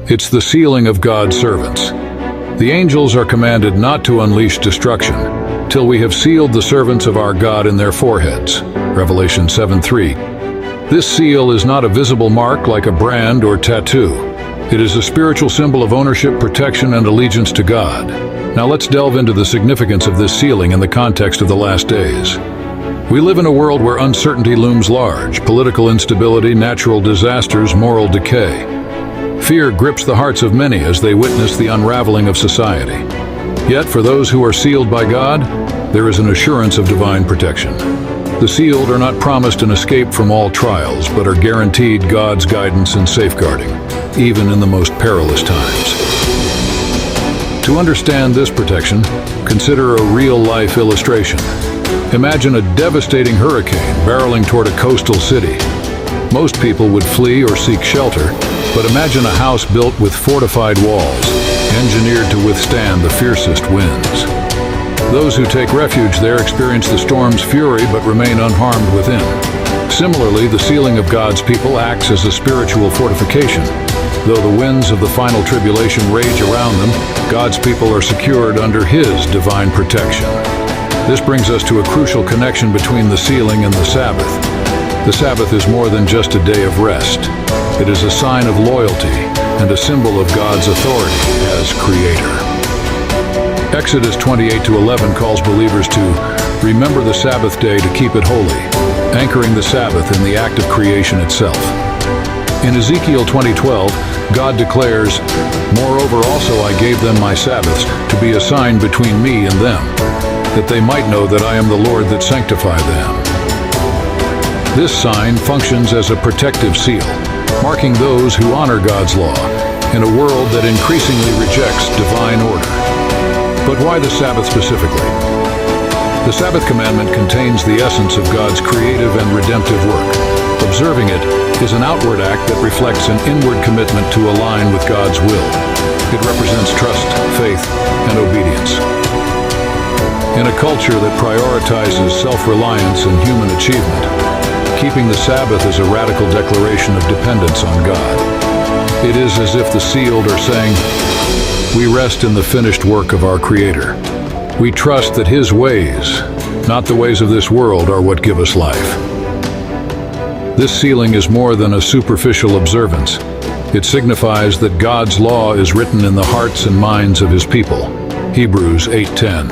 It's the sealing of God's servants. The angels are commanded not to unleash destruction till we have sealed the servants of our God in their foreheads. Revelation 7:3. This seal is not a visible mark like a brand or tattoo. It is a spiritual symbol of ownership, protection, and allegiance to God. Now let's delve into the significance of this sealing in the context of the last days. We live in a world where uncertainty looms large: political instability, natural disasters, moral decay. Fear grips the hearts of many as they witness the unraveling of society. Yet for those who are sealed by God, there is an assurance of divine protection. The sealed are not promised an escape from all trials, but are guaranteed God's guidance and safeguarding, even in the most perilous times. To understand this protection, consider a real-life illustration. Imagine a devastating hurricane barreling toward a coastal city. Most people would flee or seek shelter, but imagine a house built with fortified walls, engineered to withstand the fiercest winds. Those who take refuge there experience the storm's fury but remain unharmed within. Similarly, the sealing of God's people acts as a spiritual fortification. Though the winds of the final tribulation rage around them, God's people are secured under His divine protection. This brings us to a crucial connection between the sealing and the Sabbath. The Sabbath is more than just a day of rest. It is a sign of loyalty and a symbol of God's authority as Creator. Exodus 28:11 calls believers to remember the Sabbath day to keep it holy, anchoring the Sabbath in the act of creation itself. In Ezekiel 20:12, God declares, "Moreover also I gave them my Sabbaths to be a sign between me and them, that they might know that I am the Lord that sanctify them." This sign functions as a protective seal, marking those who honor God's law in a world that increasingly rejects divine order. But why the Sabbath specifically? The Sabbath commandment contains the essence of God's creative and redemptive work. Observing it is an outward act that reflects an inward commitment to align with God's will. It represents trust, faith, and obedience. In a culture that prioritizes self-reliance and human achievement, keeping the Sabbath is a radical declaration of dependence on God. It is as if the sealed are saying, "We rest in the finished work of our Creator. We trust that His ways, not the ways of this world, are what give us life." This sealing is more than a superficial observance. It signifies that God's law is written in the hearts and minds of His people. Hebrews 8:10.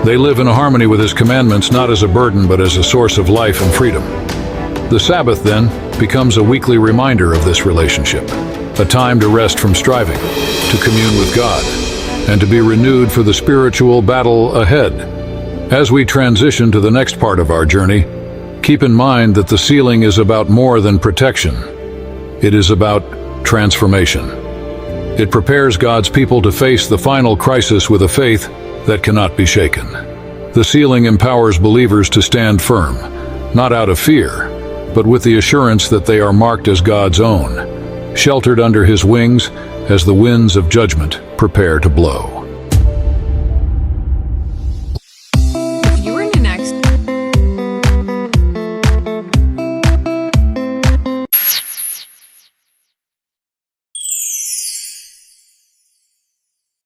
They live in harmony with His commandments, not as a burden, but as a source of life and freedom. The Sabbath, then, becomes a weekly reminder of this relationship, a time to rest from striving, to commune with God, and to be renewed for the spiritual battle ahead. As we transition to the next part of our journey, keep in mind that the sealing is about more than protection. It is about transformation. It prepares God's people to face the final crisis with a faith that cannot be shaken. The sealing empowers believers to stand firm, not out of fear, but with the assurance that they are marked as God's own, sheltered under His wings as the winds of judgment prepare to blow.